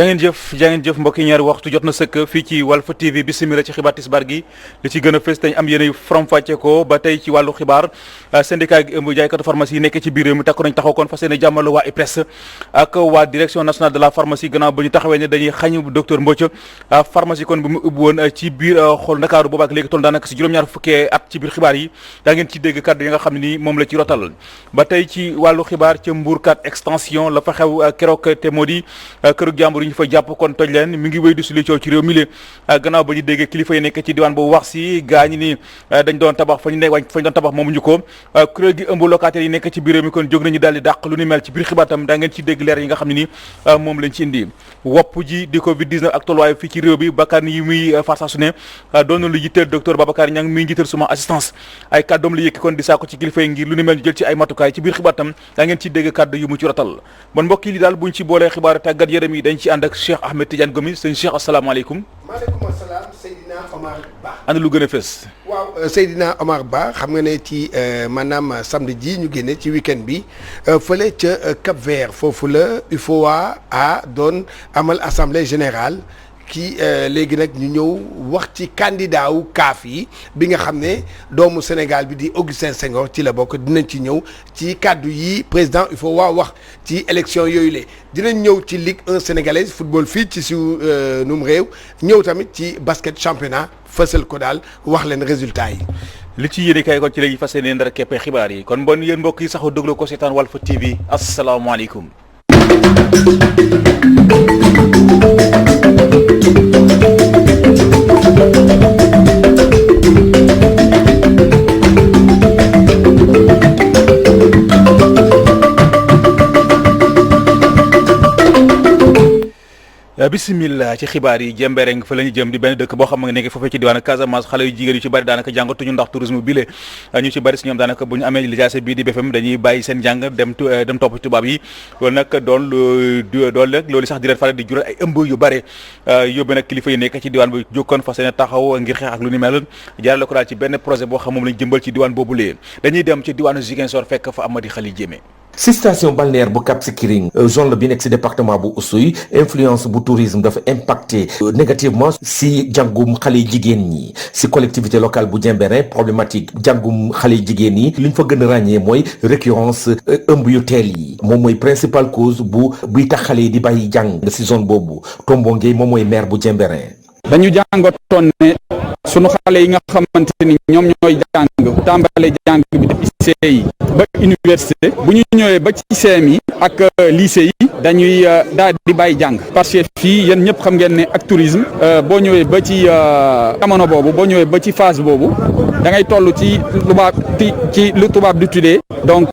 jaa ngeen jëf mbokk yi ñaari waxtu jot na sëkk fii ci Walf TV bisimila ci xibaar tisbaar gi li ci gën a fës dañ am yéen faram-fàcce ko ba tey ci wàllu xibaar syndicat gi ëmb jaaykatu pharmacie yi nekk ci biir réew mi takku nañ taxaw kon fas yéene jàmmalu waa IPRES ak waa direction nationale de la pharmacie gannaaw ba ñu taxawee ne dañuy xañ docteur Mbodj pharmacie kon bi mu ubbi woon ci biir xool Ndakaaru boobu ak léegi toll daanaka si juróom-ñaar fukkee at ci biir xibaar yi daa ngeen ci dégg kàddu yi nga xam ne nii moom la ci rotal ba tey ci wàllu xibaar ca Mbour 4 extension la fa xew keroog te moo di këru jàmbur yi ñu fa jàpp kon toj leen mi ngi wéy di suli coow ci réew mi le gannaaw ba ñu déggee kilifa yi nekk ci diwaan boobu wax si gaañi ni dañ doon tabax fa ñu doon tabax moomu ñu ko kuréel gi ëmb locataires yi nekk ci biir réew mi kon jóg nañu daal di dàq lu ni mel ci biir xibaar tam daa ngeen ci dégg leer yi nga xam ne ni moom lañ ci indi wopp ji di Covid 19 ak tolluwaay fii ci réew bi bakkan yi muy farsaasu ne doon na lu yitteel docteur Babacar Niang muy njiital suma assistance ay kàddoom la yëkki kon di saako ci kilifa yi ngir lu ni mel ñu jël ci ay matukaay ci biir xibaar tam daa ngeen ci dégg kàddu yu mu ci rotal bon mbokk yi li daal buñ ci boolee xibaar tàggat yaram yi dañ ci ànd ak Cheikh Ahmed Tidiane Gomis sëñ Cheikh asalaamaaleykum. maaleykum salaam Seydina Omar Ba. ana lu gën a fës. waaw Seydina Omar Ba xam nga ne ci maanaam samedi ji ñu génne ci week-end bi fële ca Cap Vert foofu la UFOA a doon amal assemblée générale ki léegi nag ñu ñëw wax ci candidat wu CAF yi bi nga xam ne doomu Sénégal bi di Augustin Senghor ci la bokk dinañ ci ñëw ci kàddu yi président UFOA wax ci élection yooyu la dinañ ñëw ci Ligue 1 sénégalaise football fii ci suñu num réew ñëw tamit ci basket championnat fësal ko daal wax leen résultat yi. li ci yéene kay kon ci léegi fas yéene ndara keppe xibaar yi kon bon yéen mbokk yi saxoo déglu ko seetaan Walf TV asalaamaaleykum. bismillah ci xibaar yi Jembereng fa la ñu jëm di benn dëkk boo xam ne nekk foofee ci diwaan Casamance xale yu jigéen yu ci bari daanaka jàngatuñu ndax tourisme bi ñu ci bari si ñoom daanaka bu ñu amee lijaase bii di BFM dañuy bàyyi seen jàng dem topp tubaab yi loolu nag loolu sax di leen faral di jural ay ëmb yu bare yóbbu nag kilifa yi nekk ci diwaan bu jokkoon fas yéene taxaw ngir xeex ak lu ni mel jaarale ko daal ci benn projet boo xam moom lañ jëmbal ci diwaan boobu lee dañuy dem ci diwaanu Ziguinchor fekk fa Amady Khali Diémé si station balnéaire bu Cap Skirring zone la bi nekk si département bu Oussouye influence bu tourisme dafa impacté négativement si jàngum xale jigéen ñi si collectivité locale bu Jembereng problématique jàngum xale jigéen ñi li ñu fa gën a ràññee mooy récurrence ëmb yu teel yi moom mooy principale cause buy tax xale yi di bàyyi jàng si zone boobu Tombo Gueye moom mooy maire bu Jembereng. dañu jàngatoon ne sunu xale yi nga xamante ni ñoom ñooy jàng tàmbale jàng bi depuis CI ba université bu ñu ñëwee ba ci CM yi ak lycée yi dañuy daal di bàyyi jàng parce que fii yéen ñëpp xam ngeen ne ak tourisme boo ñëwee ba ci jamono boobu boo ñëwee ba ci phase boobu da ngay toll ci lu tubaab di tuddee donc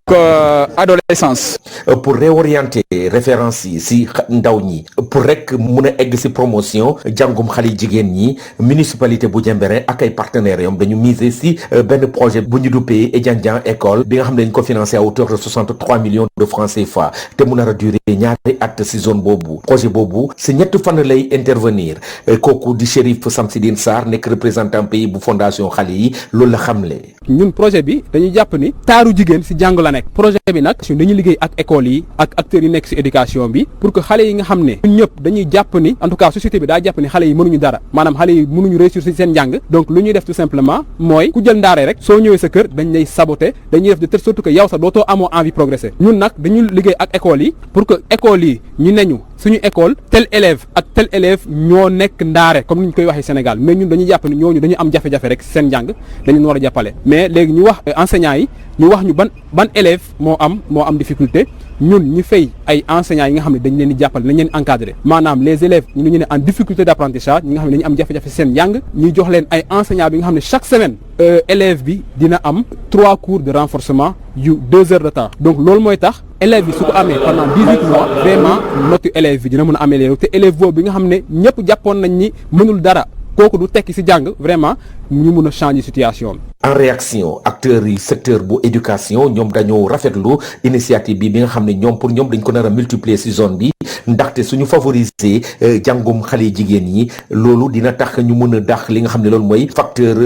adolescence. pour réorienter référence yi si ndaw ñi pour rek mun a egg si promotion jàngum xale jigéen ñi municipalité bu Jembereng ak ay partenaires yom dañu miser si benn projet bu ñu duppee Ediandian école bi nga xam ne dañ ko financé à hauteur de 63 millions de francs CFA te mu nar a durer ñaari at si zone boobu projet boobu si ñetti fan lay intervenir kooku di Chérif Samsidine Sarr nekk représentant pays bu fondation xale yi loolu la xamle. ñun projet bi dañuy jàpp ni taaru jigéen si jàng la nekk projet bi nag dañuy liggéey ak écoles yi ak acteurs yi nekk si éducation bi pour que xale yi nga xam ne ñun ñëpp dañuy jàpp ni en tout cas société bi daa jàpp ni xale yi mënuñu dara maanaam xale yi mënuñu réussir si seen njàng donc lu ñuy def tout simplement mooy ku jël ndaare rek soo ñëwee sa kër dañ lay saboter dañuy def de telle sorte que yow sax dootoo amoo envie progresser ñun nag dañu liggéey ak écoles yi pour que écoles yi ñu neñu suñu école tel élève ak tel élève ñoo nekk ndaare comme ni ñu koy waxee Sénégal mais ñun dañuy jàpp ni ñooñu dañu am jafe-jafe rek seen njàng dañu war a jàppale mais léegi ñu wax enseignants yi ñu wax ñu ban élève moo am difficulté ñun ñu fay ay enseignants yi nga xam ne dañ leen di jàppale nañ leen encadrer maanaam les élèves ñu ne en difficulté d'apprentissage ñi nga xam ne dañu am jafe-jafe seen njàng ñuy jox leen ay enseignants bi nga xam ne chaque semaine élève bi dina am 3 cours de renforcement yu 2 heures de temps donc loolu mooy tax élève bi su ko amee pendant 18 mois vraiment notu élève bi dina mën a améliorer te élève boobu bi nga xam ne ñëpp jàppoon nañ ni mënul dara kooku du tekki ci jàng vraiment ñu mun a changer situation bi. en réaction acteurs yi secteur bu éducation ñoom dañoo rafetlu initiative bi nga xam ne ñoom pour ñoom dañ ko nar a multiplier ci zone bi ndaxte suñu favoriser jàngum xale jigéen yi loolu dina tax ñu mën a dàq li nga xam ne loolu mooy facteur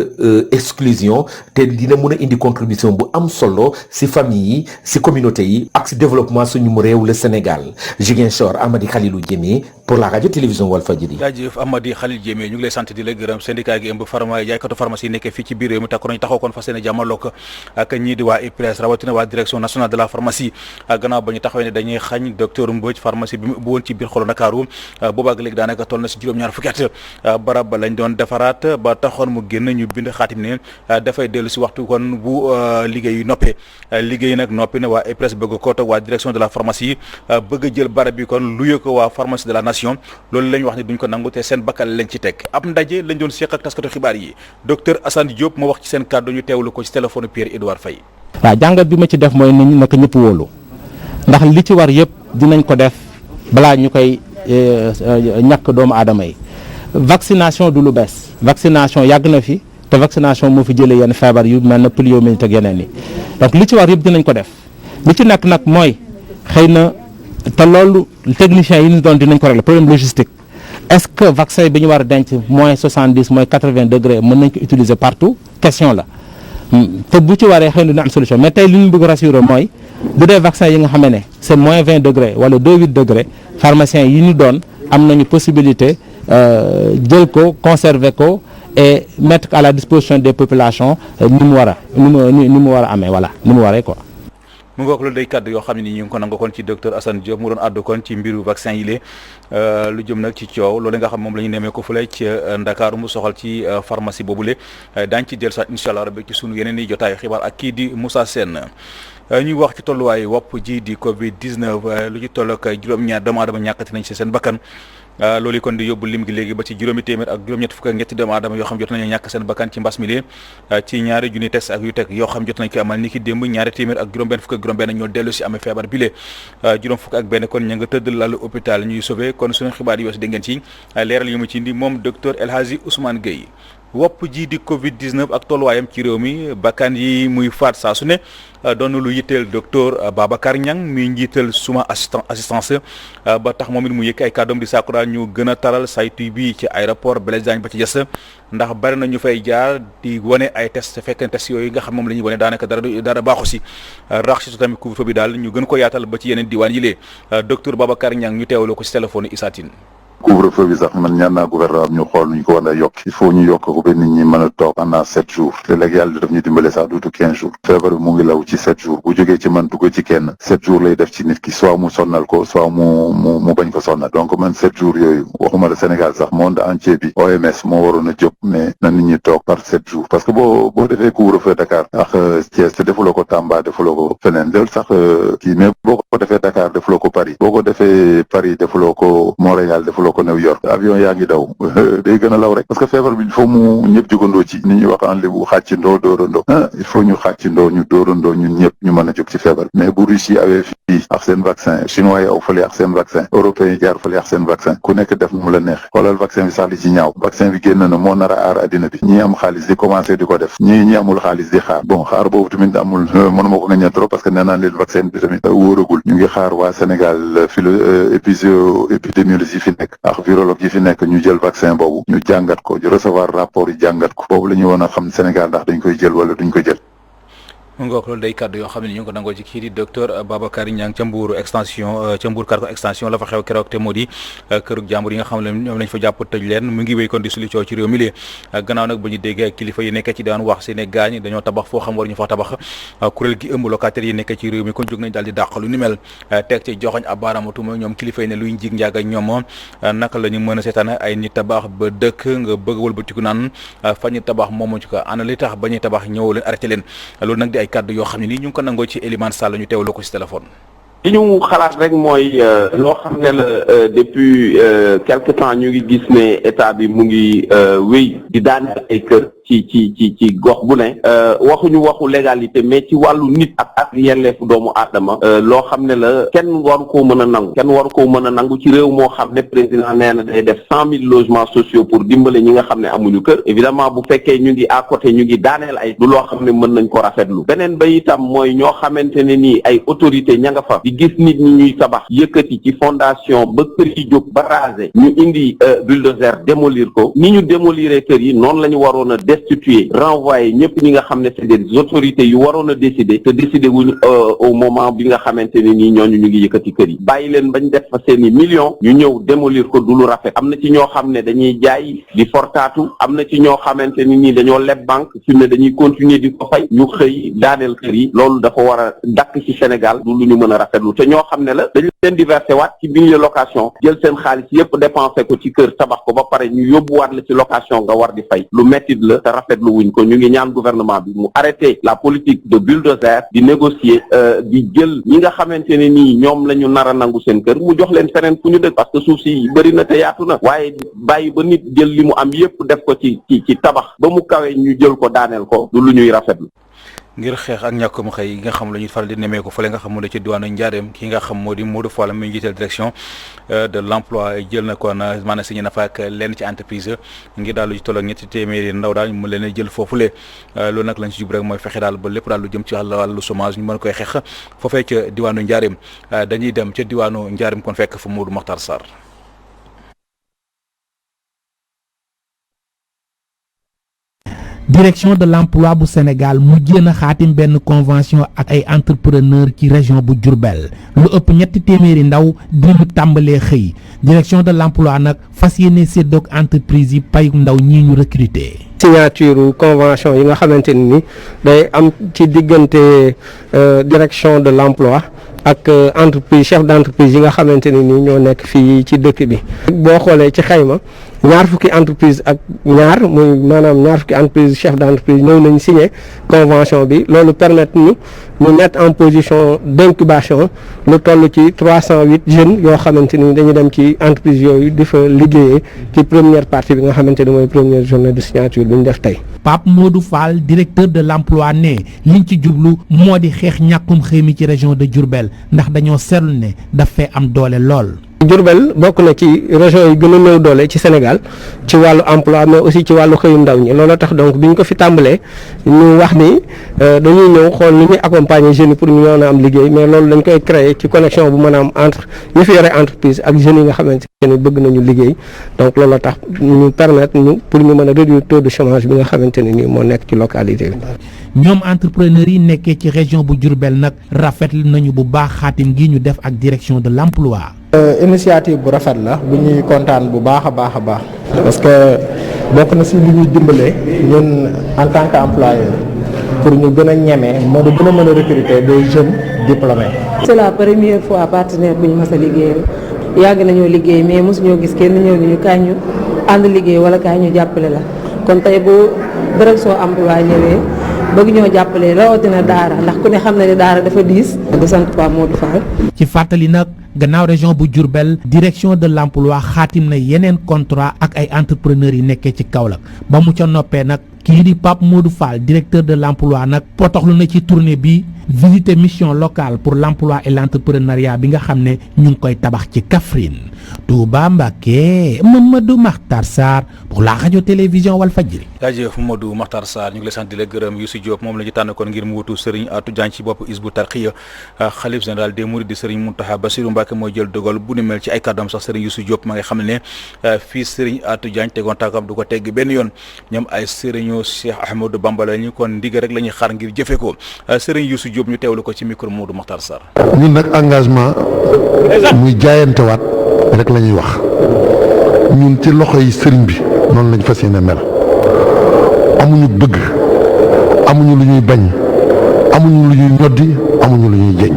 exclusion te dina mën a indi contribution bu am solo si famille yi si communauté yi ak si développement suñu réew le Sénégal Ziguinchor Amady Khalilou Diémé pour la radio télévision Walfadjri. jaajëf Amady Khalil Diémé ñu ngi lay sant di la gërëm syndicat gi ëmb jaaykatu pharmacie yi nekkee fii ci biir réew mi takku nañu taxaw kon fas yéene jàmmaloog ak ñii di waa IPRES rawatina waa direction nationale de la pharmacie gannaaw ba ñu taxawee ne dañuy xañ docteur Mbodj pharmacie bi mu ubbi woon ci biir xolu Ndakaaru boobaag léegi daanaka toll na si juróom-ñaar fukki at barab ba lañ doon defaraat ba taxoon mu génn ñu bind xaatim ne dafay dellu si waxtu kon bu liggéey yu noppee liggéey nag noppi ne waa IPRES bëgg ko toog waa direction de la pharmacie bëgg a jël barab bi kon luye ko waa pharmacie de la nation loolu lañ wax ne duñ ko nangu te seen bakkal lañ ci teg ab ndaje lañ doon seq ak taskatu xibaar yi docteur Assane Diop moo wax ci seen kàddu ñu teewlu ko ci téléphone Pierre Edouard Faye. waaw jàngat bi ma ci def mooy nit naka ñëpp wóolu ndax li ci war yëpp dinañ ko def balaa ñu koy ñàkk doomu aadama yi vaccination du lu bees vaccination yàgg na fi te vaccination moo fi jëlee yenn feebar yu mel na poliomyélite ak yeneen yi donc li ci war yëpp dinañ ko def li ci nekk nag mooy xëy na te loolu techniciens yi ñu doon dinañ ko régler problème logistique est-ce que vaccin bi ñu war a denc moins 70 moins 80 degrés mën nañ ko utiliser partout question la te bu ci waree xëy na dina am solution mais tey li ñu bëgg rassurer mooy bu dee vaccin yi nga xam ne c'est moins 20 degrés wala 2,8 degrés pharmaciens yi ñu doon am nañu possibilité jël ko conserver ko et mettre à la disposition des populations ni mu war a amee voilà ni mu waree quoi. mu ngoog loolu day kàddu yoo xam ne ni ñu ngi ko nangu kon ci docteur Assane Diop mu doon àddu kon ci mbiru vaccin yi lu jëm nag ci coow loolu nga xam moom la ñu nemee ko fële ci Ndakaaru mu soxal ci pharmacie boobule daañu ci dellu sax incha allah rabbi ci sunu yeneen i jotaayu xibaar ak kii di Moussa Sène ñuy wax ci tolluwaayu wopp ji di Covid 19 lu ci toll ak juróom-ñaar doomu aadama ñàkkati nañ si seen bakkan. loolu yi kon di yóbbu lim gi léegi ba ci juróomi téeméer ak juróom-ñett fukk ak ñetti doomu aadama yoo xam jot nañu ñàkk seen bakkan ci mbas mi lee ci ñaari junni test ak yu teg yoo xam jot nañ ko amal ni ki démb ñaari téeméer ak juróom-benn fukk ak juróom-benn ñoo dellu si amee feebar bi lee juróom fukk ak benn kon ña nga tëdd lalu hôpital ñuy sauvé kon suñu xibaar yi weesu dégg ngeen ci leeral yu mu ci indi moom docteur El Hadji Ousmane Gueye wopp ji di Covid 19 ak tolluwaayam ci réew mi bakkan yi muy faat saa su ne doon lu yitteel docteur Babacar Niang mi njiital suma assistance ba tax moom it mu yëkk ay kàddoom di sàkku daal ñu gën a taral saytu bi ci aéroport Blaise Diagne ba ci des ndax bari na ñu fay jaar di wane ay test fekk test yooyu nga xam moom la ñuy wane daanaka dara baaxu si rax si tamit couvre-feu bi daal ñu gën ko yaatal ba ci yeneen diwaan yi lee docteur Babacar Niang ñu teewloo ko si téléphone Issa Tine. couvre-feu bi sax man ñaan naa gouvernement ñu xool ñu ko war a yokk il faut ñu yokk ko ba nit ñi mën a toog pendant 7 jours te léegi yàlla daf ñu dimbale sax duutu 15 jours feebar bi mu ngi law ci 7 jours bu jógee ci man dugg ci kenn 7 jours lay def ci nit ki soit mu sonnal ko soit mu bañ ko sonnal donc man 7 jours yooyu waxuma la Sénégal sax monde entier bi OMS moo waroon a jóg mais na nit ñi toog par 7 jours parce que boo defee couvre-feu Dakar ak Thiès te defuloo ko Tamba defuloo ko feneen loolu sax kii mais boo ko defee Dakar defuloo ko Paris boo ko defee Paris defuloo ko Montréal defuloo ko New York avion yaa ngi daw day gën a law rek parce que feebar bi il faut mu ñëpp jógandoo ci ni ñuy wax en lébu xàccindoo dóorandoo il faut ñu xàccindoo ñu dóorandoo ñun ñëpp ñu mën a jóg ci feebar mais bu Russie awee fii ak seen vaccin chinois yi aw fële ak seen vaccin européens yi jaar fële ak seen vaccin ku nekk def mu la neex xoolal vaccin bi sax li ci ñaaw vaccin bi génn na moo nar a aar addina bi ñi am xaalis di commencé di ko def ñi amul xaalis di xaar bon xaar boobu tamit amul mënuma ko nga ñaan trop parce que nee naa leen vaccin bi tamit wóoragul ñu ngi xaar waa Sénégal épidémiologie fi nekk ak virologue yi fi nekk ñu jël vaccin boobu ñu jàngat ko ñu recevoir rapport yi jàngat ko boobu la ñu woon a xam Sénégal ndax dañ koy jël wala duñ ko jël. mu ngoog loolu day kàddu yoo xam ne ñu ngi ko nangoo ci kii di docteur Babacar Niang ca Mbour extension ca Mbour Cargo extension la fa xew keroog te moo di kërug jàmbur yi nga xam ne ñoom lañ fa jàpp tëj leen mu ngi wéy kon di suli coow ci réew mi lee gannaaw nag ba ñu déggee kilifa yi nekk ci daan wax si ne gaañ dañoo tabax foo xam war ñu fa tabax kuréel gi ëmb locataires yi nekk ci réew mi kon jóg nañ daal di dàq lu ni mel teg ci joxoñ ab baaramatuma ñoom kilifa yi ne luy njig njaaga ñoom naka la ñu mën a seetaan ay nit tabax ba dëkk nga bëgg wëlbatiku naan fa ñu tabax moomu ci ko ana li tax ba ñuy tabax ñëw leen arrêté leen loolu nag di ay kàddu yoo xam ne nii ñu ngi ko nangoo ci Elimane Sall ñu teewloo ko ci téléphone. li ñu xalaat rek mooy loo xam ne la depuis quelque temps ñu ngi gis ne état bi mu ngi wéy di daaneel ay kër ci gox bu ne waxuñu waxu légalité mais ci wàllu nit ak yelleefu doomu aadama loo xam ne la kenn waru koo mën a nangu ci réew moo xam ne président nee na day def 100 000 logements sociaux pour dimbale ñi nga xam ne amuñu kër évidemment bu fekkee ñu ngi à côté ñu ngi daaneel ay du loo xam ne mën nañ ko rafetlu beneen ba itam mooy ñoo xamante ne nii ay autorité ña nga fa di gis nit ñi ñuy tabax yëkkati ci fondation ba kër yi jóg ba raser ñu indi bulldozer démolir ko ni ñu démoliré kër yi noonu la ñu waroon a destituer renvoyer ñëpp ñi nga xam ne c'est des autorités yu waroon a décider te décider wuñu au moment bi nga xamante ne nii ñooñu ñu ngi yëkkati kër yi bàyyi leen bañ def fa seeni millions ñu ñëw démolir ko du lu rafet am na ci ñoo xam ne dañuy jaay di fortaatu am na ci ñoo xamante ni nii dañoo leb banque fi ne dañuy continuer di ko fay ñu xëy daaneel kër yi loolu dafa war a dakk ci Sénégal du lu ñu mën a rafetlu te ñoo xam ne la dañu leen di verser waat ci milieu location jël seen xaalis yépp dépensé ko ci kër tabax ko ba pare ñu yóbbuwaat la ci location nga war di fay lu mettit la te rafetlu wuñ ko ñu ngi ñaan gouvernement bi mu arrêté la politique de bulldozer di négocier di jël ñi nga xamante ne nii ñoom la ñu nar a nangu seen kër mu jox leen feneen fu ñu dëkk parce que suuf si bëri na te yaatu na waaye bàyyi ba nit jël li mu am yépp def ko ci tabax ba mu kawee ñu jël ko daaneel ko du lu ñuy rafetlu. ngir xeex ak ñàkkum xëy yi nga xam la ñuy faral di nemee ko fële nga xam moo la ci diwaanu Njaareem ki nga xam moo di Modou Fall muy njiital direction de l'emploi jël na kon maanaam signé na fa ak lenn ci entreprise ngir daal lu ci toll ak ñetti téeméeri ndaw daal mu leen jël foofule loolu nag lañ ci jub rek mooy fexe daal ba lépp daal lu jëm ci wàllu chômage ñu mën koy xeex foofee ca diwaanu Njaareem dañuy dem ca diwaanu Njaareem kon fekk fa Modou Makhtar Sarr. direction de l'emploi bu Sénégal mujjee na xaatim benn convention ak ay entrepreneur ci région bu Diourbel lu ëpp ñetti téeméeri ndaw dinañu tàmbalee xëy direction de l'emploi nag fas yéene séddoog entreprise yi payu ndaw ñii ñu recruter. signature convention yi nga xamante ni day am ci diggante direction de l'emploi ak entreprise chef d'entreprise yi nga xamante ne ni ñoo nekk fii ci dëkk bi boo xoolee ci xayma ñaar fukki entreprise ak ñaar muy maanaam ñaar fukki entreprise chef d'entreprise ñëw nañ signé convention bi loolu permettre ñu mettre en position d'incubation lu toll ci 308 jeunes yoo xamante ni dañu dem ci entreprise yooyu di fa liggéeyee ci première partie bi nga xamante ni mooy première journée de signature bi ñu def tey. Pape Modou Fall directeur de l'emploi ne liñ ci jublu moo di xeex ñàkkum xëy mi ci région de Diourbel ndax dañoo seetlu ne daf fee am doole lool. Diourbel bokk na ci région yi gën a néew doole ci Sénégal ci wàllu emploi mais aussi ci wàllu xëyu ndaw ñi looloo tax donc bi ñu ko fi tàmbalee ñu wax ni dañuy ñëw xool ni ñuy accompagner jeunes yi pour ñu mën a am liggéey mais loolu dañ koy créer ci connexion bu mën a am entre ñi fi yore entreprise ak jeunes yi nga xamante ne bëgg nañu liggéey donc looloo tax ñu permettre ñu pour ñu mën a réduire taux de chômage bi nga xamante ne nii moo nekk ci localité bi. ñoom entrepreneurs yi nekkee ci région bu Diourbel nag rafetlu nañu bu baax xaatim gi ñu def ak direction de l'emploi. initiative bu rafet la bu ñuy kontaan bu baax a baax parce que bokk na si li ñuy dimbalee ñun en tant qu'employeur pour ñu gën a ñeme moo di gën a mën a recruter des jeunes diplômés. c'est la première fois partenaire bu ñu mës a liggéeyal yàgg nañoo liggéey mais mosuñoo gis kenn ñëw ni ñu kaay ñu ànd liggéey wala kaay ñu jàppale la kon tey bu direction emploi ñëwee bëgg ñoo jàppale rawatina daara ndax ku ne xam na ne daara dafa diis. di sant Pape Modou Fall. ci fàttali nag gannaaw région bu Diourbel direction de l'emploi xaatim na yeneen contrat ak ay entrepreneurs yi nekkee ci Kaolack ba mu ca noppee nag kii di Pape Modou Fall directeur de l'emploi nag potoxlu na ci tournée bi visiter mission locale pour l'emploi et l'entrepreneuriat bi nga xam ne ñu ngi koy tabax ci Kaffrine Touba Mbacké Mamadou Makhtar Sarr pour la radio-télévision Walfadjri. jaajëf Mamadou Makhtar Sarr ñu ngi lay sant di la gërëm Youssou Diop moom la ñu tànn kon ngir mu wutu Serigne Atou Diagne ci bopp Hizbut Tarqiyyah xalif général des Mourides di Serigne Mountakha Bassirou Mbacké mooy jël dogal bu ni mel ci ay kàddoom sax Serigne Youssou Diop ma nga xam ne fii Serigne Atou Diagne tegoon tànkam du ko tegg benn yoon ñoom ay Serigne Cheikh Ahmadou Bamba la ñu kon ndigal rek la ñuy xaar ngir jëfe ko Serigne Youssou Diop ñu teewlu ko ci micro Mamadou Makhtar Sarr. ñun nag engagement muy jaayantewaat rek la ñuy wax ñun ci loxo yi sëriñ bi noonu lañ fas yéene mel amuñu bëgg amuñu lu ñuy bañ amuñu lu ñuy ñoddi amuñu lu ñuy jeñ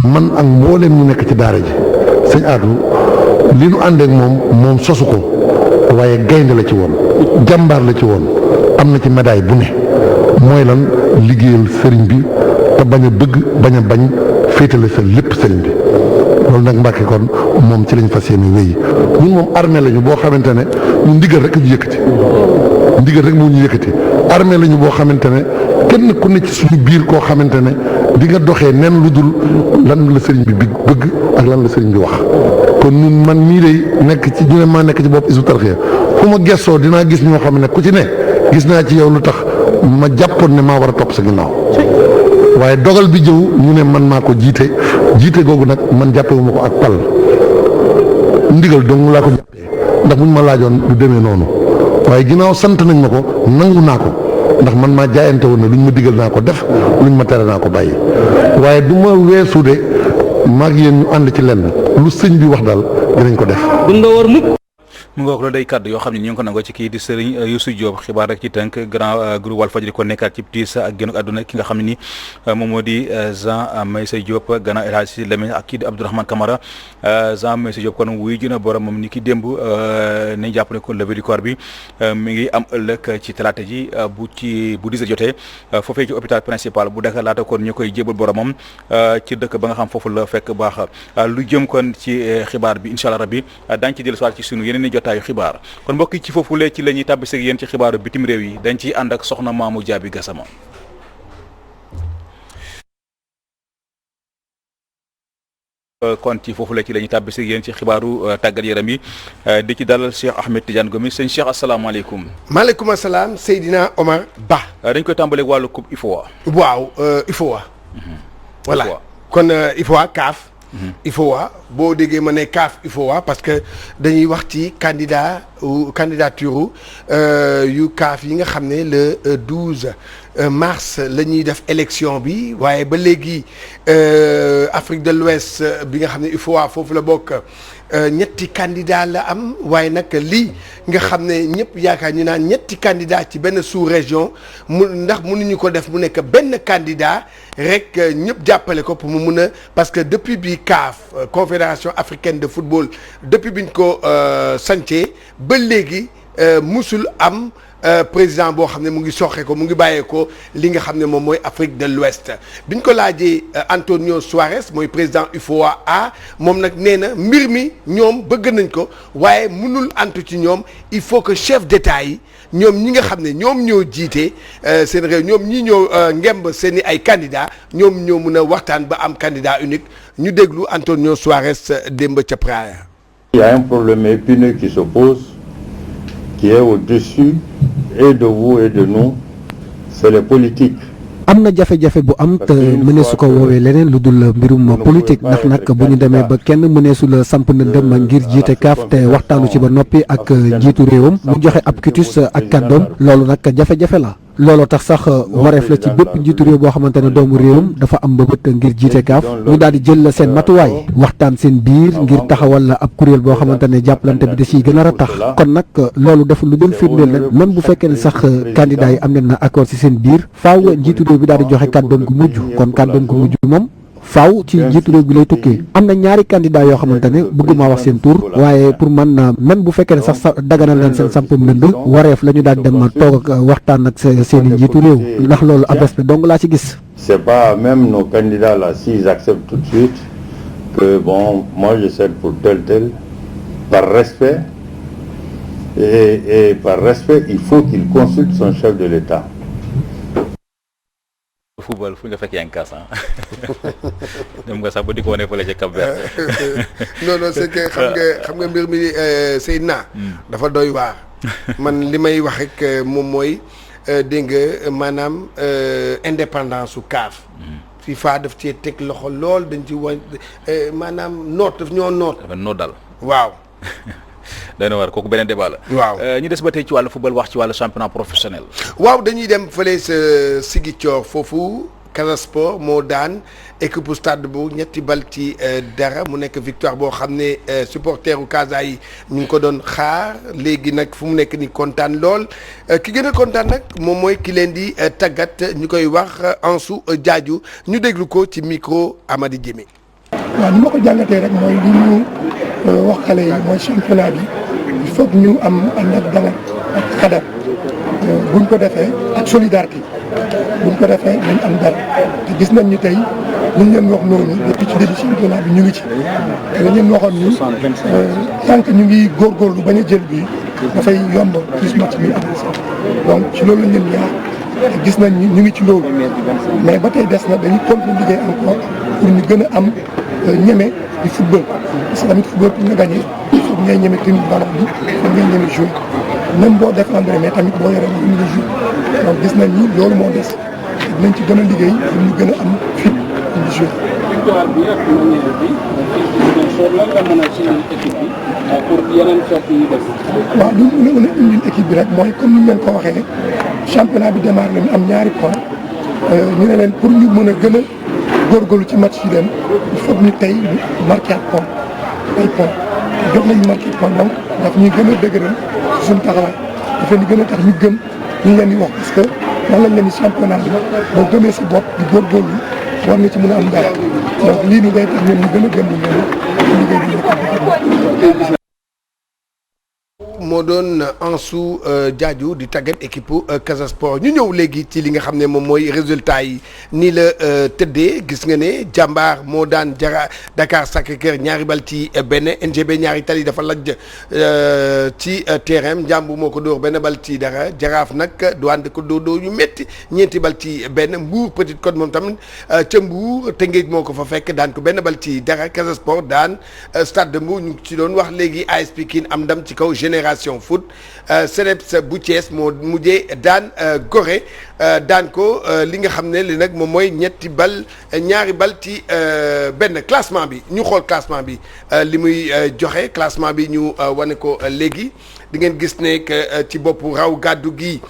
man ak mbooleem ñu nekk ci daara ji sëñ Atou li nu àndeek moom sosu ko waaye gaynde la ci woon jàmbaar la ci woon am na ci médaille bu ne mooy lan liggéeyal sëriñ bi te bañ a bëgg bañ a bañ féetale sa lépp sëriñ bi loolu nag Mbàkke kon moom ci lañ fas yéene wéy ñun moom armée lañu boo xamante ne ñun ndigal rek ñu yëkkati ndigal rek moo ñu yëkkati armée lañu boo xamante ne kenn ku ne ci suñu biir koo xamante ne di nga doxee nen lu dul lan la sëriñ bi bëgg ak lan la sëriñ bi wax kon ñun man mii day nekk ci ñu ne maa nekk ci bopp Hizbut Tarqiyyah fu ma gestoo dinaa gis ñoo xam ne ku ci ne gis naa ci yow lu tax ma jàppoon ne maa war a topp sa ginnaaw waaye dogal bi jëw ñu ne man maa ko jiite googu nag man jàppewuma ko ak pal ndigal dong laa ko jàppee ndax buñ ma laajoon du demee noonu waaye ginnaaw sant nañ ma ko nangu naa ko ndax man maa jaayante woon ne luñ ma digal naa ko def luñ ma tere naa ko bàyyi waaye du ma weesu de maag yéen ñu ànd ci lenn lu sëñ bi wax daal dinañ ko def. mu ngoog loolu day kàddu yoo xam ne ñu ngi ko nangoo ci kii di Serigne Youssou Diop xibaar rek ci tënk grand groupe Walfadjri ko nekkaat ci tiis ak génn àdduna ki nga xam ne ni moom moo di Jean Meïssa Diop gannaaw El Hadji Lamine ak kii di Abdourahmane Camara Jean Meïssa Diop kon wuy ji na borom moom ni ki démb nañ jàpp ne ko levée du corps bi mi ngi am ëllëg ci talaata ji bu 10 jotee foofee ci hôpital principal bu Dakar laata kon ñu koy jébal boromam ci dëkk ba nga xam foofu la fekk baax lu jëm kon ci xibaar bi incha allah rabbi daañu ci dellu soir ci sunu yeneen jotaayu xibaar kon mbokk yi ci foofu lee ci la ñuy tàbbisee ak yéen ci xibaaru bitim réew yi dañ ciy ànd ak soxna Mamou Diaby Gassama kon ci foofu lee ci la ñuy tàbbisee ak yéen ci xibaaru tàggat yaram yi di ci dalal Cheikh Ahmed Tidiane Gomis sëñ Cheikh asalaamaaleykum. maaleykum asalaam Seydina Omar Ba. dañ koy tàmbalee wàllu coupe IFOA. waaw IFOA. voilà kon IFOA CAF. IFOA boo déggee ma ne CAF IFOA parce que dañuy wax ci candidature yu CAF yi nga xam ne le 12 mars la ñuy def élection bi waaye ba léegi Afrique de l'Ouest bi nga xam ne IFOA foofu la bokk ñetti candidat la am waaye nag lii nga xam ne ñëpp yaakaar ñu naan ñetti candidat ci benn sous-région ndax mënuñu ko def mu nekk benn candidat rek ñëpp jàppale ko pour mu mun a parce que depuis bi CAF Confédération africaine de football depuis biñ ko sancee ba léegi musul am président boo xam ne mu ngi soxe ko mu ngi bàyyee ko li nga xam ne moom mooy Afrique de l'Ouest biñ ko laajee Antonio Suarez mooy président UFOA A moom nag nee na mbir mi ñoom bëgg nañ ko waaye mënul antu ci ñoom il faut que chef d'État yi ñoom ñi nga xam ne ñoom ñoo jiite seen réew ñoom ñi ñoo ngemb seen i ay candidats ñoom ñoo mën a waxtaan ba am candidat unique ñu déglu Antonio Suarez démb ca Praia. Il y a un problème épineux qui se pose, qui est au-dessus et de vous et de nous, c'est les politiques. am na jafe-jafe bu am te mëneesu ko woowee leneen lu dul mbirum politique ndax nag bu ñu demee ba kenn mëneesu la samp ndëndëm ngir jiite CAF te waxtaanu ci ba noppi ak njiitu réewam mu joxe ab quitus ak kàddoom loolu nag jafe-jafe la. looloo tax sax wareef la ci bépp njiitu réew boo xamante ne doomu réewam dafa am mbëbët ngir jiite CAF ñu daal di jël seen matuwaay waxtaan seen biir ngir taxawal la ab kuréel boo xamante ne jàppalante bi da ciy gën a ratax kon nag loolu dafa lu doon firndeel ne même bu fekkee ne sax candidat yi am nañ na accord ci seen biir faaw njiitu réew bi daal di joxe kàddoom gu mujj kon kàddoom gu mujj moom faaw ci njiitu réew bi lay tukkee am na ñaari candidat yoo xamante ne bëgguma wax seen tur waaye pour man même bu fekkee ne sax daganal leen seen sampum ndënd wareef la ñu daal dem toog ak waxtaan ak seen i njiitu réew ndax loolu ab respect dong laa ci gis. C'est pas même nos candidats là s'ils acceptent tout de suite que bon moi je cède pour tel par respect et par respect il faut qu'il consulte son chef de l'État. football fu nga fekk yaa ngi kaas dem nga sax ba di ko wane fële ca Cap Vert. non c'est que xam nga mbir mi Seydina dafa doy waar man li may wax rek moom mooy dégg nga maanaam indépendance su CAF. FIFA daf cee teg loxo lool dañ ci wañ maanaam noot daf ñoo noot. dafa noot dal waaw. day na war kooku beneen débat la. waaw ñu des ba tey ci wàllu football wax ci wàllu championnat professionnel. waaw dañuy dem fële sa Ziguinchor foofu Casa Sport moo daan équipe stade bu ñetti bal ci dara mu nekk victoire boo xam ne supporteru Casa yi ñu ngi ko doon xaar léegi nag fu mu nekk ni kontaan lool ki gën a kontaan nag moom mooy ki leen di tàggat ñu koy wax Ansou Diadiou ñu déglu ko ci micro Amady Diémé. waaw ni ma ko jàngatee rek mooy li ñu wax xale yi mooy championnat bi il faut que ñu ànd ak dal ak xadar buñ ko defee ak solidarité buñ ko defee dañ am dara te gis nañ ni tey liñ leen wax noonu depuis ci début championnat bi ñu ngi ci te dañ leen waxoon ni tant que ñu ngi góorgóorlu bañ a jël bi dafay yomb plus match mi avancé donc ci loolu lañ leen ñaax te gis nañ ni ñu ngi ci loolu mais ba tey des na dañuy continuer liggéey encore pour ñu gën a am ñeme di football parce que tamit football pour nga gagner il faut ngay ñeme tenir ballon bi faut ngay ñeme jouer même boo défendre mais tamit boo yoree nga mën a jouer donc gis nañ ni loolu moo des dinañ ci gën a liggéey pour ñu gën a am fit di jouer. victoire bi ak manière bi lan la mën a ci équipe bi pour yeneen sorties yi des. waaw li ñu mën a indil équipe bi rek mooy comme ni ñu leen ko waxee championnat bi démarré nañu am ñaari points ñu ne leen pour ñu mën a gën a góorgóorlu ci match yi dem il faut ñu tey ñu marqué ak point ay point jot nañu marqué point donc daf ñuy gën a dëgëral ci suñu taxawaay dafa ñu gën a tax ñu gëm ñu leen di wax parce que nan lañ leen di championnat bi boo gëmee sa bopp di góorgóorlu war nga ci mën a am dara donc lii nii day tax ñun ñu gën a gëm lu mel ni liggéey bi nekk moo doon Ansou Diadio di tàggat équipe Casa Sport ñu ñëw léegi ci li nga xam ne moom mooy résultat yi nii la tëddee gis nga ne jàmbaar moo daan Dakar Sacré-Cœur ñaari bal ci benn NGB ñaari tali dafa lajj ci terrain Njàmbur moo ko dóor benn bal ci dara Jaraaf nag Douane da ko dóor yu métti ñeenti bal ci benn Mbour Petite Côte moom tamit ca Mbour Tëngéej moo ko fa fekk daan ko benn bal ci dara Casa Sport daan Stade de Mbour ñu ci doon wax léegi AS Pikine am ndam ci kaw Génération Foot CNEPS bu Thiès moo mujjee daan Gorée daan ko li nga xam ne li nag moom mooy ñaari bal ci benn classement bi ñu xool classement bi li muy joxe classement bi ñu wane ko léegi di ngeen gis ne que ci boppu raw gàddu gi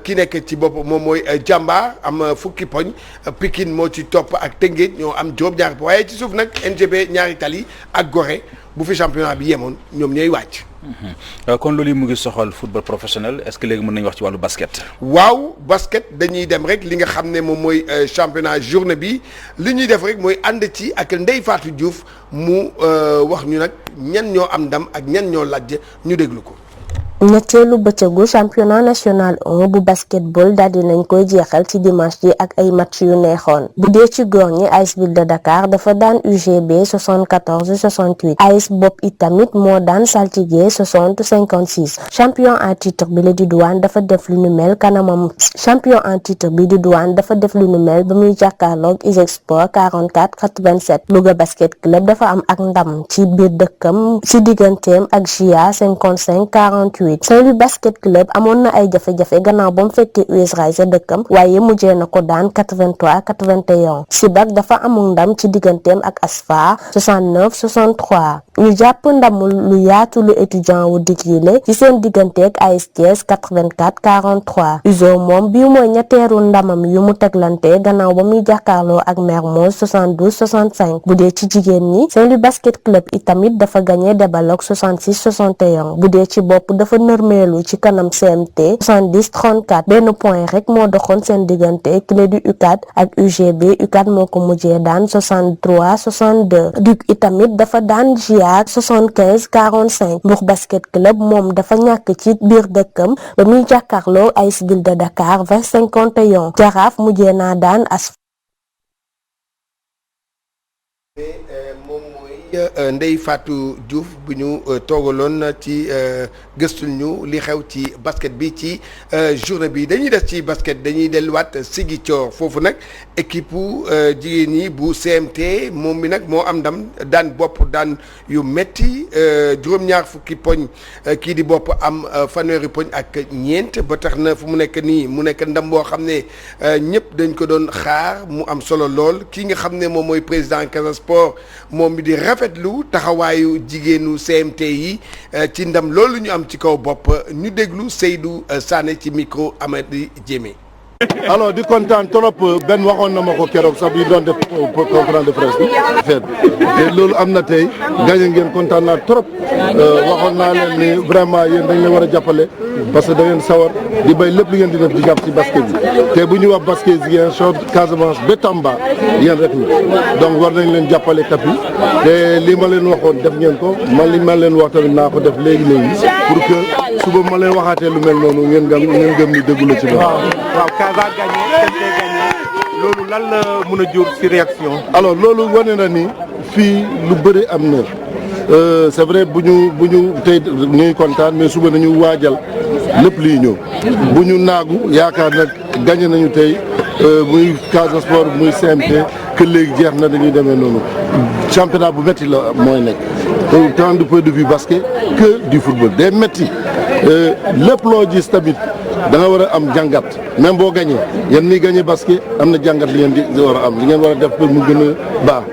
ki nekk ci bopp moom mooy Jàmbaar am fukki poñ Pikine moo ci topp ak Tëngéej ñoo am juróom-ñaari poñ waaye ci suuf nag NGB ñaari tali ak Gorée bu fi championnat bi yemoon ñoom ñooy wàcc. kon loolu yi mu ngi soxal football professionnel est-ce que léegi mën nañu wax ci wàllu basket. waaw basket dañuy dem rek li nga xam ne moom mooy championnat journée bi li ñuy def rek mooy ànd ci ak Ndeye Fatou Diouf mu wax ñu nag ñan ñoo am ndam ak ñan ñoo lajj ñu déglu ko. ñetteelu bëccëgu championnat national 1 bu basketball daal di nañ koy jeexal ci dimanche ji ak ay match yu neexoon bu dee ci góor ñi AS Ville de Dakar dafa daan UGB 74-68 AS Bopp itamit moo daan Saltigué 60-56 champion en titre bi la di Douane dafa def lu nu mel kanamam champion en titre bi di Douane dafa def lu nu mel ba muy jàkkaarloog ISEG Sport 44-87 Louga Basket Club dafa am ak ndam ci biir dëkkam ci digganteem ak GIA 55-48 Saint-Louis Basket Club amoon na ay jafe-jafe gannaaw ba mu fekkee US Rail sa dëkkam waaye mujjee na ko daan 83-81 Sibac dafa amul ndam ci digganteem ak Asfa 69-63 ñu jàpp ndamul lu yaatu lu étudiant wu Digile ci seen digganteeg AS Thiès 84-43 Uzo moom bii mooy ñetteeru ndamam yu mu teglante gannaaw ba muy jàkkaarloo ak Mermoz 72-65 bu dee ci jigéen ñi Saint-Louis Basket Club itamit dafa gagné Debalok 66-61 bu dee ci bopp dafa nërmeelu ci kanam CMT 70-34 benn point rek moo doxoon seen diggante clé du UCAD ak UGB UCAD moo ko mujjee daan 63-62 Duc itamit dafa daan GIA 75-45 Mbour Basket Club moom dafa ñàkk ci biir dëkkam ba muy jàkkaarloo AS Ville de Dakar 20-51 Jaraaf mujjee naa daan as Ndeye Fatou Diouf bu ñu toogaloon ci gëstul ñu li xew ci basket bi ci journée bi dañuy des ci basket dañuy delluwaat Ziguinchor foofu nag équipe jigéen ñi bu CMT moom mi nag moo am ndam daan bopp daan yu metti juróom-ñaar fukki poñ kii di bopp am fanweeri poñ ak ñeent ba tax na fu mu nekk nii mu nekk ndam boo xam ne ñëpp dañ ko doon xaar mu am solo lool kii nga xam ne moom mooy président Casa Sport moom mi di rafetlu taxawaayu jigéenu CMT yi ci ndam loolu ñu am ci kaw bopp ñu déglu Seydou Sané ci micro Amady Diémé. alors di kontaan trop benn waxoon na ma ko keroog sax bi doon def conférence de presse bi feet te loolu am na tey gañe ngeen kontaan naa trop waxoon naa leen ni vraiment yéen dañ leen war a jàppale parce que da ngeen sawar di bay lépp li ngeen di def di jàpp ci basket bi te bu ñu wax basket Ziguinchor Casamance ba Tamba yéen rek la donc war nañ leen jàppale kat yi te li ma leen waxoon def ngeen ko man li ma leen wax tamit naa ko def léegi pour que suba ma leen waxaatee lu mel noonu ngeen gëm ni déggu la ci loolu. waaw Casa gagné loolu lan la mën a jur ci réaction. alors loolu wane na ni fii lu bëri am na c'est vrai bu ñu tey ñuy kontaan mais suba nañu waajal lépp liy ñëw bu ñu naagu yaakaar nag gagné nañu tey muy Casa Sport muy CMT que léegi jeex na dañuy demee noonu championnat bu métti la mooy nekk tant du point de vue basket que du football day métti lépp loo gis tamit da nga war a am jàngat même boo gagné yéen ñiy gagné basket am na jàngat li ngeen di war a am li ngeen war a def pour mu gën a baax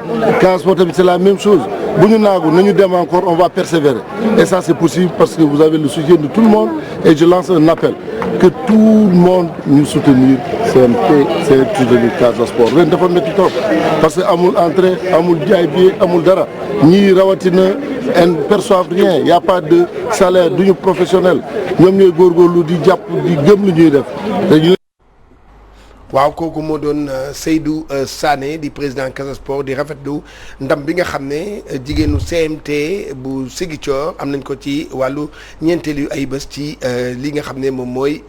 Casa Sport tamit c'est la même chose bu ñu naagu nañu dem encore on va persévérer et ça c'est possible parce que vous avez le soutien de tout le monde et je lance un appel que tout le monde ñu soutenir CMT c'est soutenir Casa Sport ren dafa métti trop parce que amul entrée amul jaay bi amul dara ñii rawatina en perçoivent rien y a pas de salaire duñu professionnel ñoom ñooy góorgóorlu di jàpp di gëm lu ñuy def waaw kooku moo doon Seydou Sané di président Casa Sport di rafetlu ndam bi nga xam ne jigéenu CMT bu Ziguinchor am nañ ko ci wàllu ñeenteelu ay bés ci li nga xam ne moom mooy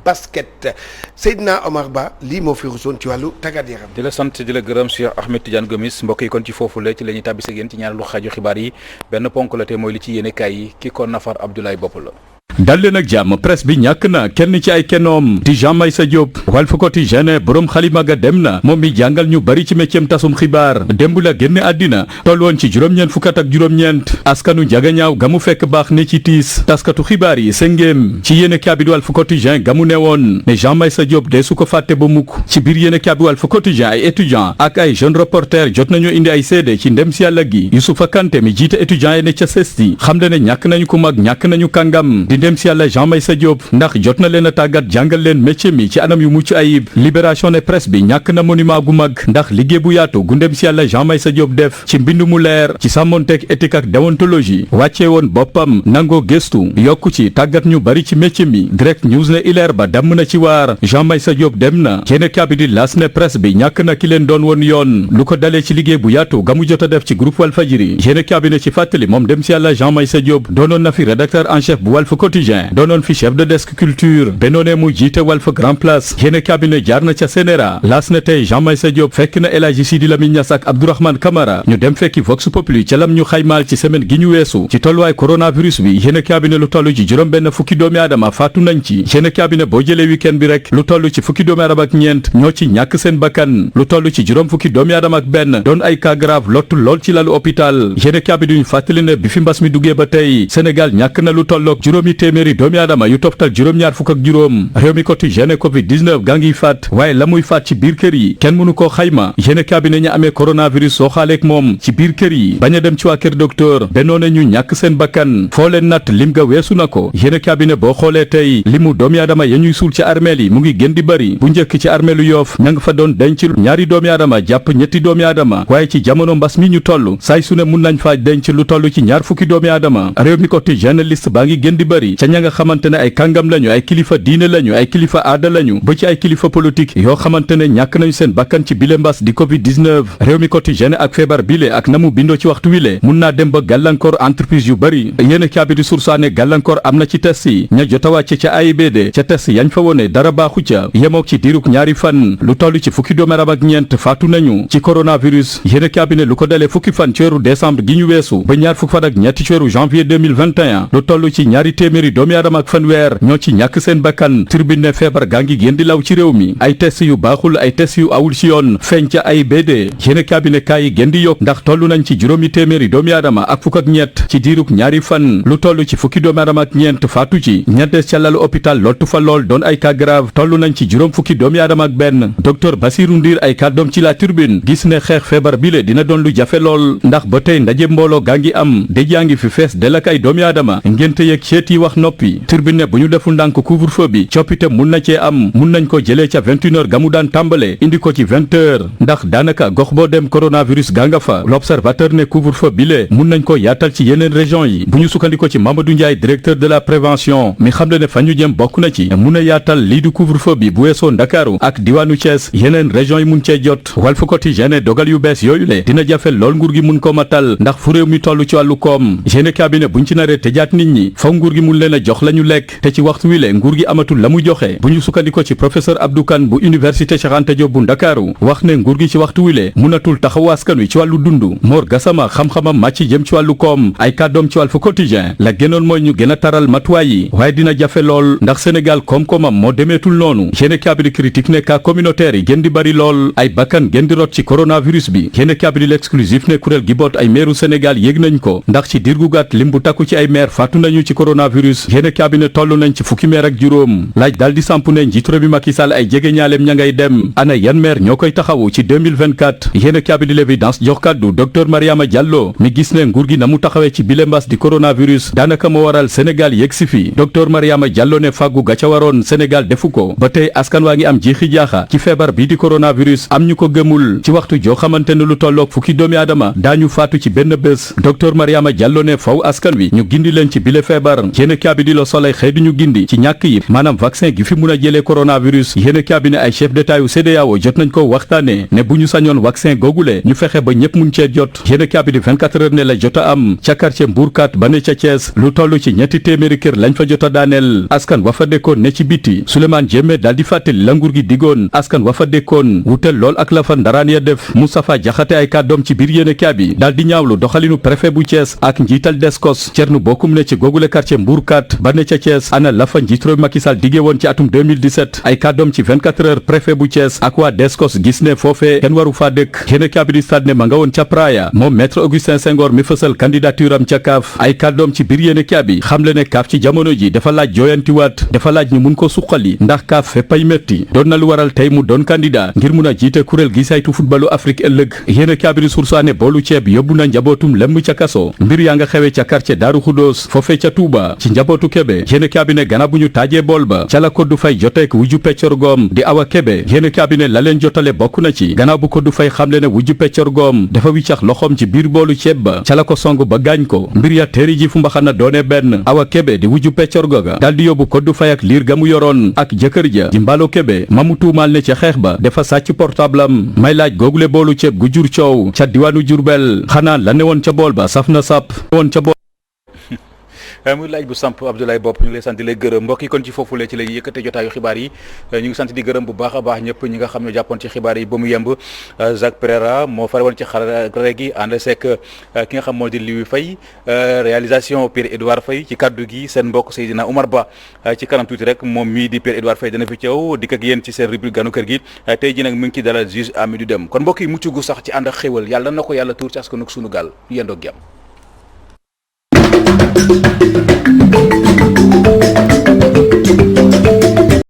basket Seydina Omar Ba lii moo fi rusoon ci wàllu tàggat yaram. di la sant di la gërëm Cheikh Ahmed Tidiane Gomis mbokk yi kon ci foofu la ci la ñuy tàbbise ak yéen ci ñaareelu xaaju xibaar yi benn ponk la te mooy li ci yéene kaay yi ki ko nafar Abdoulaye Bopp la. dal leen ak jàmm presse bi ñàkk na kenn ci ay kennoom di Jean Meissa Diop Walf Quotidien borom xalima ga dem na moom mi jàngal ñu bari ci métier tasum xibaar démb la génn àddina toll woon ci juróom-ñeent fukk ak juróom-ñeent askanu jagañaaw ga mu fekk baax ne ci tiis taskatu xibaar yi sëngéem ci yéene kaabi Walf Quotidien ga mu ne woon ne Jean Meissa Diop dee su ko fàtte ba mukk ci biir yéene kaabi Walf Quotidien ay étudiants ak ay jeunes reporters jot nañu indi ay seede ci ndem si yàlla gi Youssoufa Kanté mi jiite étudiants yi ne ca CESTI xam le ne ñàkk nañu ko mag ñàkk nañu kàngam dem si yàlla Jean Meissa Diop ndax jot na leen a tàggat jàngal leen métier mi ci anam yu mucc ayib libération ne presse bi ñàkk na monument gu mag ndax liggéey bu yaatu gu ndem si yàlla Jean Meissa Diop def ci mbind mu leer ci sàmmonteeg éthique ak déontologie wàccee woon boppam nangoo gëstu yokku ci tàggat ñu bari ci métier mi direct news ne ileer ba damm na ci waar Jean Meissa Diop dem na yéene kabi di las ne presse bi ñàkk na ki leen doon woon yoon lu ko dalee ci liggéey bu yaatu ga mu jot a def ci groupe Walfadjri yéene kabi ne ci fàttali moom dem si yàlla Jean Meissa Diop doonoon na fi rédacteur en chef bu Walf Quotidien doonoon fi chef de desk culture benoone mu jiite Walf Grand Place yéene cabinet jaar na ca Sénéra laas na tey Jean Meissa Diop fekk na El Hadji Sidi Lamine Niass ak Abdourahmane Camara ñu dem fekki Vox Populi ca lam ñu xaymaal ci semaine gi ñu weesu ci tolluwaay coronavirus bi yéene cabinet lu toll ci juróom benn fukki doomi aadama faatu nañ ci yéene cabinet boo jëlee week-end bi rek lu toll ci fukki doomi aadama ak ñeent ñoo ci ñàkk seen bakkan lu toll ci juróom fukki doomi aadama ak benn doon ay cas grave lottu lool ci lalu hôpital yéene cabinet ñu fàttali ne bi fi mbas mi duggee ba tey Sénégal ñàkk na lu tolloog juróomi téeméeri doomi aadama yu toftal juróom-ñaar fukk ak juróom réew mi quotidien covid 19 gaa ngi faat waaye la muy faat ci biir kër yi kenn mënu koo xayma yéene cabinet ña amee coronavirus soo xaaleek moom ci biir kër yi bañ a dem ci waa kër docteur bennoo ne ñu ñàkk seen bakkan foo leen natt lim ga weesu na ko yéene cabinet boo xoolee tey limu doomi aadama ya ñuy suul ci armeel yi mu ngi gën di bëri bu njëkk ci armeelu Yoof ña nga fa doon denc ñaari doomi aadama jàpp ñetti doomi aadama waaye ci jamono mbas mi ñu toll saay su ne mun nañ faa denc lu toll ci ñaar fukki doomi aadama réew mi quotidien liste baa ngi gën di bëri ca ña nga xamante ne ay kàngam lañu ay kilifa diine lañu ay kilifa aada lañu ba ci ay kilifa politique yoo xamante ne ñàkk nañu seen bakkan ci bile mbas di covid 19 réew mi quotidien ak feebar bile ak na mu bindoo ci waxtu wile mun naa dem ba gàllankoor entreprise yu bëri yéen kaabi di sursaane gàllankoor am na ci test yi ña jot a wàcce ca AIBD ca test yañ fa wone dara baaxu ca yemook ci diiruk ñaari fan lu toll ci fukki doomi aadama ak ñeent faatu nañu ci coronavirus yéen kaabi ne lu ko dalee fukki fan ci weeru décembre gi ñu weesu ba ñaar fukki fan ak ñetti ci weeru janvier 2021 lu toll ci ñaari téeméeri doomi aadama ak fanweer ñoo ci ñàkk seen bakkan turbine ne feebar gaa ngi gën di law ci réew mi ay test yu baaxul ay test yu awul ci yoon feeñ ca AIBD yéene cabinet kaa yi gën di yokk ndax toll nañ ci juróomi téeméeri doomi aadama ak fukk ak ñett ci diiruk ñaari fan lu toll ci fukki doomi aadama ak ñeent faatu ci ñettes ca lalu hôpital lottu fa lool doon ay cas grave toll nañ ci juróom fukki doomi aadama ak benn docteur Bassirou Ndir ay kàddoom ci la turbine gis ne xeex feebar bile dina doon lu jafe lool ndax ba tey ndaje mbooloo gaa ngi am dëj yaa ngi fi fees del ak ay doomi aadama ngénte yeeg ceet yi wax wax noppi Tribune ne bu ñu deful ndànk couvre-feu bi coppite mun na cee am mun nañ ko jëlee ca 21h ga mu daan tàmbale indi ko ci 20h ndax daanaka gox boo dem coronavirus gaa nga fa l'observateur ne couvre-feu bile mun nañ ko yaatal ci yeneen région yi bu ñu sukkandiko ci Mamadou Ndiaye directeur de la prévention mi xam le ne fa ñu jëm bokk na ci mun a yaatal lii du couvre-feu bi bu weesoo Ndakaaru ak diwaanu Thiès yeneen région yi mun cee jot Walf Quotidien dogal yu bees yooyu le dina jafe lool nguur gi mun ko matal ndax fu réew mi toll ci wàllu koom géne cabinet buñ ci naree tëjaat nit ñi faw nguur gi mun leen a jox la ñu lekk te ci waxtu wi le nguur gi amatul la mu joxe bu ñu sukkandiko ci professeur Abdou Kane bu université Cheikh Anta Diop bu Ndakaaru wax ne nguur gi ci waxtu wi le munatul taxawu askan wi ci wàllu dundu Mor Gassama xam-xamam màcc jëm ci wàllu koom ay kàddoom ci Walf Quotidien la gënoon mooy ñu gën a taral matuwaay yi waaye dina jafe lool ndax Sénégal koom-koomam moo demeetul noonu géne cabinet critique ne cas communautaire yi gën di bari lool ay bakkan gën di rot ci coronavirus bi géne cabinet l'exclusif ne kuréel gi boot ay meeru Sénégal yéeg nañ ko ndax ci diir gu gàtt lim bu takku ci ay maire faatu nañu ci coronavirus géne cabinet toll nañ ci fukki maire ak juróom laaj daal di samp ne njiitu réew mi Macky Sall ay jege ñaaleem ña ngay dem ana yan maire ñoo koy taxawu ci 2024 géne cabinet l'évidence jox kàddu docteur Mariama Diallo mi gis ne nguur gi na mu taxawee ci bile mbas di coronavirus daanaka moo waral Sénégal yegg si fi docteur Mariama Diallo ne fàggu ga ca waroon Sénégal defu ko ba tey askan waa ngi am jiixi jaaxa ci feebar bii di coronavirus am ñu ko gëmul ci waxtu joo xamante ne lu tolloog fukki doomi aadama daañu faatu ci benn bés docteur Mariama Diallo ne faw askan wi ñu gindi leen ci bile feebar yéene kaabi di la Soleil xëy di ñu gindi ci ñàkk yi maanaam vaccin gi fi mun a jëlee coronavirus yéene kaabi ne ay chef d'état yu CEDEAO jot nañ ko waxtaane ne bu ñu sañoon vaccin googule ñu fexe ba ñëpp mun cee jot yéene kaabi di 24 heures ne la jot a am ca quartier Mbourkat ba ne ca Thiès lu toll ci ñetti téeméeri kër lañ fa jot a daaneel askan wa fa dëkkoon ne ci biti Souleymane Diémé daal di fàttali la nguur gi digoon askan wa fa dëkkoon wutel lool ak la fa ndaraan ya def Moustapha Diakhaté ay kàddoom ci biir yéene kaabi daal di ñaawlu doxalinu préfet bu Thiès ak njiital Descos Thierno Bocoum ne ci googule quartier Mbourkat ba ne ca Thiès ana la fa njiit réew Macky Sall diggee woon ci atum 2017 ay kàddoom ci 24 heures préfet bu Thiès ak waa Descos gis ne foofee kenn waru faa dëkk yéene kaabi di stade ne ma nga woon ca Praia moom maître Augustin Senghor mi fësal candidature am ca CAF ay kàddoom ci biir yéene kaabi xamle ne CAF ci jamono ji dafa laaj jooyantiwaat dafa laaj ñu mun ko suqali ndax CAF féppay métti doon na lu waral tey mu doon candidat ngir mun a jiite kuréel gi saytu footballu Afrique ëllëg yéene kaabi di sursaane boolu ceeb yóbbu na njabootum lemm ca kaso mbir yaa nga xewe ca quartier Daaru Xudoos foofee ca Touba ci njabootu Kebe yéene kaabi ne gannaaw bu ñu taajee bool ba ca la Koddu Fay joteek wujju peccor goom di Awa Kebe yéene kaabi ne la leen jotale bokk na ci gannaaw bu Koddu Fay xamle ne wujju peccor goom dafa wiccax loxoom ci biir boolu ceeb ba ca la ko song ba gaañ ko mbir ya teeri ji fu mbaxana doone benn Awa Kebe di wujju peccor goga daal di yóbbu Koddu Fay ak liir ga mu yoroon ak jëkkër ja di Mballo Kebe mamu tuumaal ne ca xeex ba dafa sàcc portable am may laaj googule boolu ceeb gu jur coow ca diwaanu Jurbel xanaa la ne woon ca bool ba saf na sap woon ca bool muy laaj bu samp Abdoulaye Bopp ñu ngi lay sant di lay gërëm mbokk yi kon ci foofu la ci lay yëkkate jotaayu xibaar yi ñu ngi sant di gërëm bu baax a baax ñëpp ñi nga xam ne jàppoon ci xibaar yi ba mu yemb Jacques Pereira moo fare woon ci xarale gi ànd seek ki nga xam moo di Liwi Faye réalisation Pierre Edouard Faye ci kaddu gi seen mbokk Seydina Oumar Ba ci kanam tuuti rek moom mii di Pierre Edouard Faye dana fi teew dikk ak yéen ci seen rubrique ganu kër gi tey ji nag mu ngi ci dalal juge Amidou Dème kon mbokk yi mucc gu sax ci ànd ak xéwal yàlla na ko yàlla tuur ci askan ak sunu gaal yendoo ak jàmm